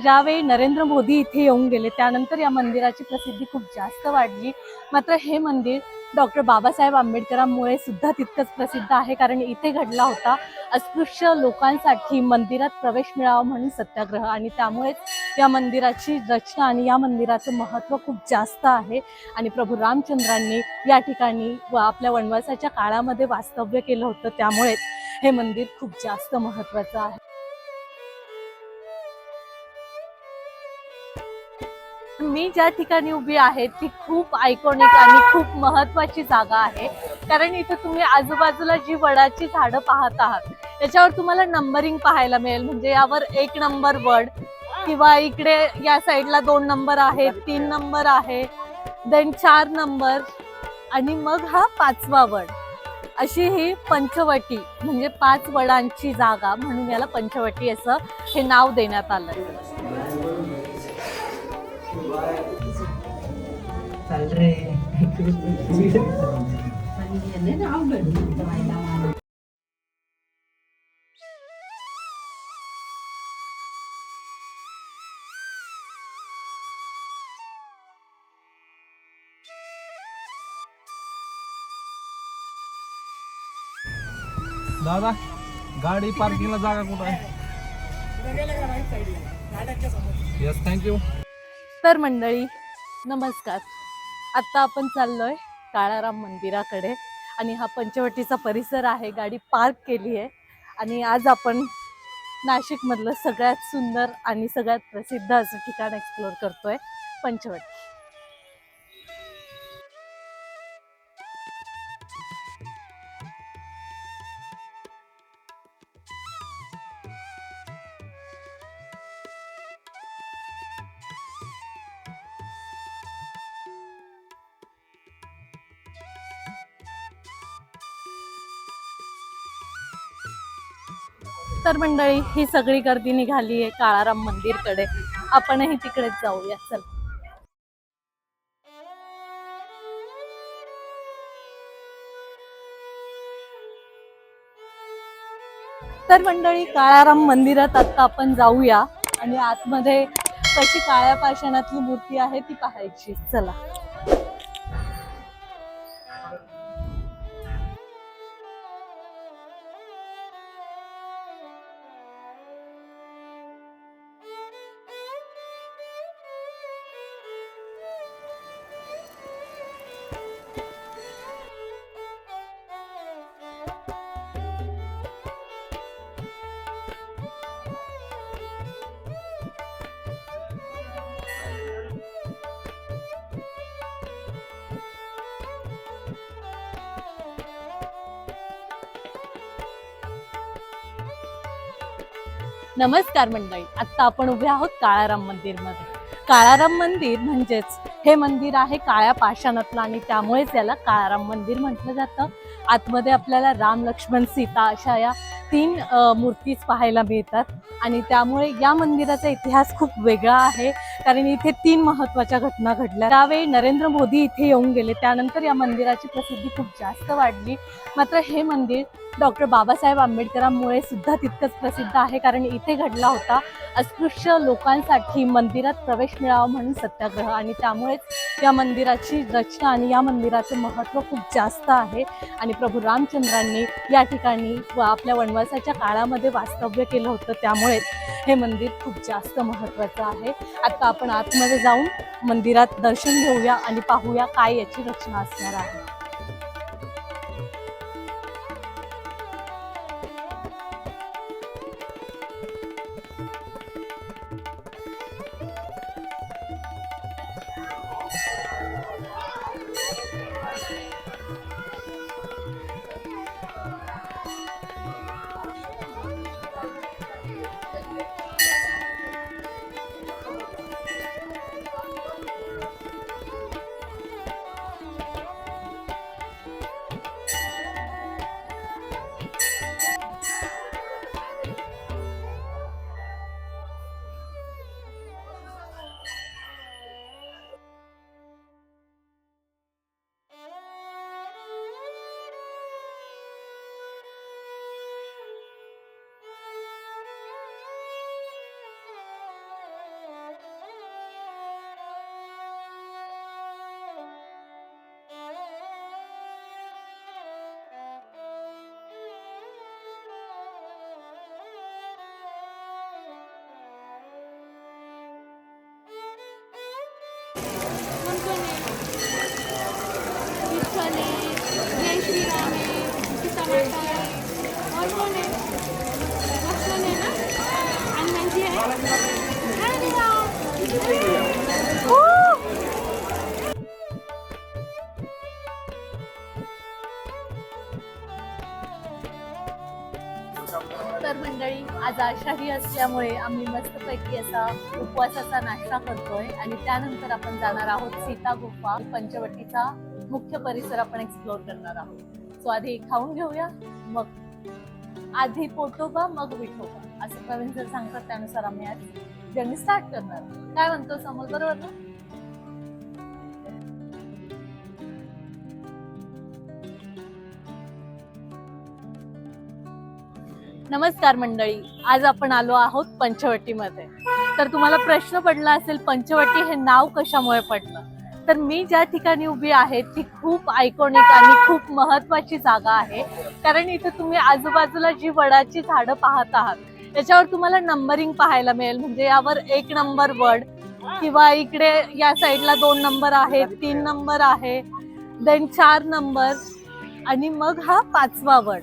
ज्यावेळी नरेंद्र मोदी इथे येऊन गेले त्यानंतर या मंदिराची प्रसिद्धी खूप जास्त वाढली। मात्र हे मंदिर डॉक्टर बाबासाहेब आंबेडकरांमुळे सुद्धा तितकंच प्रसिद्ध आहे, कारण इथे घडला होता अस्पृश्य लोकांसाठी मंदिरात प्रवेश मिळावा म्हणून सत्याग्रह, आणि त्यामुळेच या मंदिराची रचना आणि या मंदिराचं महत्त्व खूप जास्त आहे। आणि प्रभू रामचंद्रांनी या ठिकाणी आपल्या वनवासाच्या काळामध्ये वास्तव्य केलं होतं, त्यामुळेच हे मंदिर खूप जास्त महत्त्वाचं आहे। मी ज्या ठिकाणी उभी आहे ती खूप आयकॉनिक आणि खूप महत्त्वाची जागा आहे, कारण इथे तुम्ही आजूबाजूला जी वडाची झाडं पाहत आहात त्याच्यावर तुम्हाला नंबरिंग पाहायला मिळेल। म्हणजे यावर 1 नंबर वड, किंवा इकडे या साईडला 2 नंबर आहे, 3 नंबर आहे, देन 4 नंबर, आणि मग हा 5वा वड। अशी ही पंचवटी म्हणजे 5 वडांची जागा म्हणून याला पंचवटी असं हे नाव देण्यात आलं। दादा, गाडी पार्किंगला जागा कुठं आहे? Yes, thank you. तर मंडळी नमस्कार, आता आपण चाललोय काळाराम मंदिराकडे, आणि हा पंचवटीचा परिसर आहे। गाडी पार्क केली आहे आणि आज आपण नाशिकमधलं सगळ्यात सुंदर आणि सगळ्यात प्रसिद्ध असं ठिकाण एक्सप्लोर करतोय, पंचवटी। तर मंडळी ही सगळी गर्दी निघाली आहे काळाराम मंदिरकडे, आपणही तिकडेच जाऊया, चल। तर मंडळी काळाराम मंदिरात आता आपण जाऊया आणि आतमध्ये कशी काळ्या पाषाणातली मूर्ती आहे ती पाहायची, चला। नमस्कार मंडळी, आता आपण उभे आहोत काळाराम मंदिरमध्ये। काळाराम मंदिर म्हणजेच हे मंदिर आहे काळ्या पाषाणातलं, आणि त्यामुळेच याला काळाराम मंदिर म्हटलं जातं। आतमध्ये आपल्याला राम, लक्ष्मण, सीता अशा या 3 मूर्तीच पाहायला मिळतात, आणि त्यामुळे या मंदिराचा इतिहास खूप वेगळा आहे, कारण इथे 3 महत्त्वाच्या घटना घडल्या। त्यावेळी नरेंद्र मोदी इथे येऊन गेले त्यानंतर या मंदिराची प्रसिद्धी खूप जास्त वाढली। मात्र हे मंदिर डॉक्टर बाबासाहेब आंबेडकरांमुळे सुद्धा तितकंच प्रसिद्ध आहे, कारण इथे घडला होता अस्पृश्य लोकांसाठी मंदिरात प्रवेश मिळावा म्हणून सत्याग्रह, आणि त्यामुळेच या मंदिराची रचना आणि या मंदिराचं महत्त्व खूप जास्त आहे। आणि प्रभू रामचंद्रांनी या ठिकाणी आपल्या वनवासाच्या काळामध्ये वास्तव्य केलं होतं, त्यामुळेच हे मंदिर खूप जास्त महत्त्वाचं आहे। आता आपण आतमध्ये जाऊन मंदिरात दर्शन घेऊया आणि पाहूया काय याची रचना असणार आहे। विठ्ठल आहे, जय श्रीराम आहे, सीता माता आहे, और कोण आहे? लक्ष्मण आहे ना, आणि माझी आहे आणि राम. तर मंडळी, आज आषाढी असल्यामुळे आम्ही मस्तपैकी असा उपवासाचा नाश्ता करतोय आणि त्यानंतर आपण जाणार आहोत सीता गुफा. पंचवटीचा मुख्य परिसर आपण एक्सप्लोर करणार आहोत. सो आधी खाऊन घेऊया, मग आधी पोटोबा मग विठोबा असं प्रवीण सर सांगतात, त्यानुसार आम्ही आज जर्नी स्टार्ट करणार. काय म्हणतो समोर, बरोबर ना? नमस्कार मंडळी, आज आपण आलो आहोत पंचवटीमध्ये. तर तुम्हाला प्रश्न पडला असेल पंचवटी हे नाव कशामुळे पडलं. तर मी ज्या ठिकाणी उभी आहे ती खूप आयकॉनिक आणि खूप महत्वाची जागा आहे. कारण इथे तुम्ही आजूबाजूला जी वडाची झाडं पाहत आहात त्याच्यावर तुम्हाला नंबरिंग पाहायला मिळेल. म्हणजे यावर 1 नंबर वड, किंवा इकडे या साईडला 2 नंबर आहे, 3 नंबर आहे, देन 4 नंबर, आणि मग हा 5वा वड.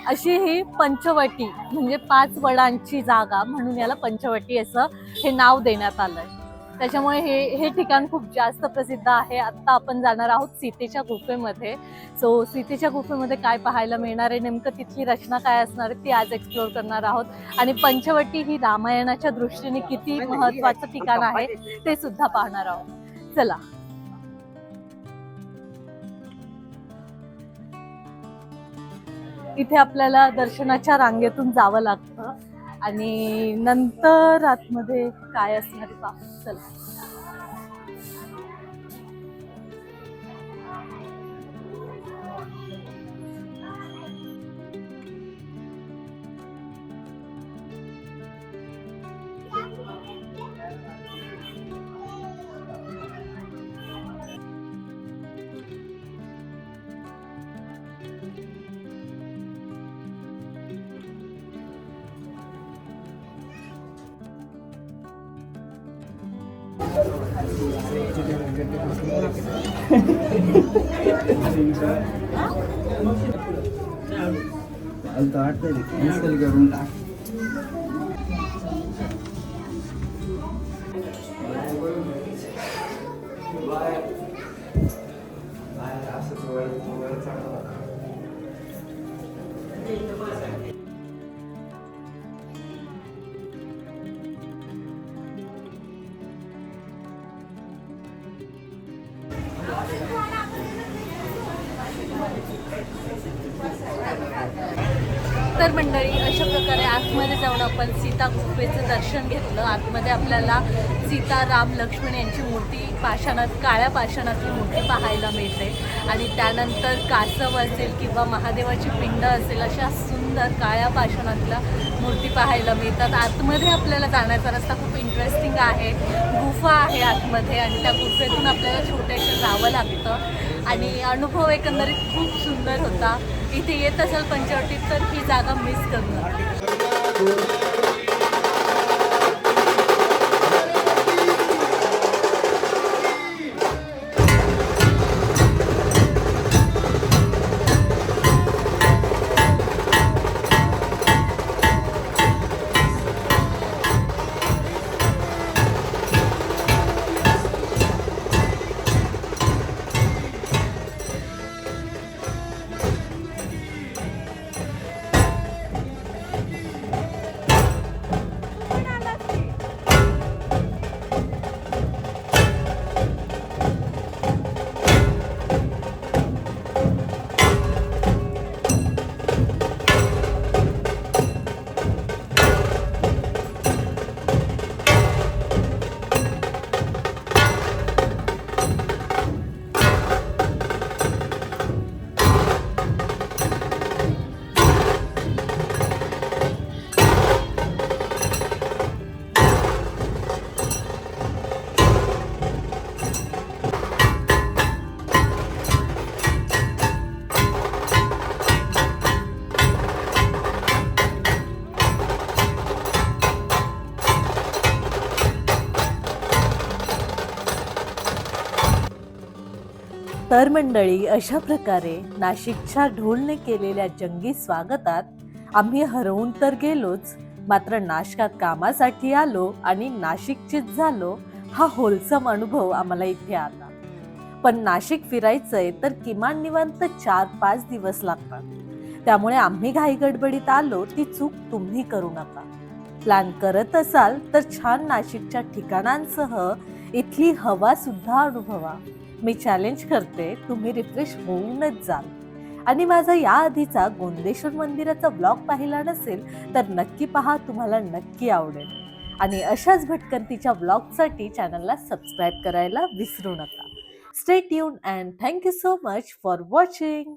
अशी ही पंचवटी म्हणजे 5 वडांची जागा, म्हणून याला पंचवटी असं हे नाव देण्यात आलंय. त्याच्यामुळे हे ठिकाण खूप जास्त प्रसिद्ध आहे. आता आपण जाणार आहोत सीतेच्या गुफेमध्ये. सो सीतेच्या गुफेमध्ये काय पाहायला मिळणार आहे, नेमकं तिथली रचना काय असणार आहे ती आज एक्सप्लोर करणार आहोत. आणि पंचवटी ही रामायणाच्या दृष्टीने किती महत्वाचं ठिकाण आहे ते सुद्धा पाहणार आहोत. चला. इथे आपल्याला दर्शनाच्या रांगेतून जावं लागतं आणि नंतर आतमध्ये काय असणार आहे पाहू. चला. तर मंडळी, अशा प्रकारे आतमध्ये जाऊन आपण सीता गुफेचं दर्शन घेतलं. आतमध्ये आपल्याला सीता, राम, लक्ष्मण यांची मूर्ती काळ्या पाषाणातली मूर्ती पाहायला मिळते. आणि त्यानंतर कासव असेल किंवा महादेवाची पिंड असेल, अशा सुंदर काळ्या पाषाणातल्या मूर्ती पाहायला मिळतात. आतमध्ये आपल्याला जाण्याचा रस्ता खूप इंटरेस्टिंग आहे. गुफा आहे आतमध्ये आणि त्या गुफेतून आपल्याला छोट्याशा जावं लागतं. आणि अनुभव एकंदरीत खूप सुंदर होता. इथे येत असेल पंचवटीत तर ही जागा मिस करू नका. तर मंडळी, अशा प्रकारे नाशिकच्या ढोलने केलेल्या जंगी स्वागतात आम्ही हरवून तर गेलोच, मात्र नाशकात कामासाठी आलो आणि नाशिकचीच झालो, हा होलसम अनुभव आम्हाला इथे आला. पण नाशिक फिरायचंय तर किमान निवांत 4-5 दिवस लागतात. त्यामुळे आम्ही घाईगडबडीत आलो ती चूक तुम्ही करू नका. प्लॅन करत असाल तर छान नाशिकच्या ठिकाणांसह इथली हवा सुद्धा अनुभवा. मी चॅलेंज करते, तुम्ही रिफ्रेश होऊनच जाल. आणि माझा या आधीचा गोंदेश्वर मंदिराचा ब्लॉग पाहिला नसेल तर नक्की पहा, तुम्हाला नक्की आवडेल. आणि अशाच भटकंतीच्या ब्लॉगसाठी चॅनलला सबस्क्राईब करायला विसरू नका. Stay tune and thank you so much for watching.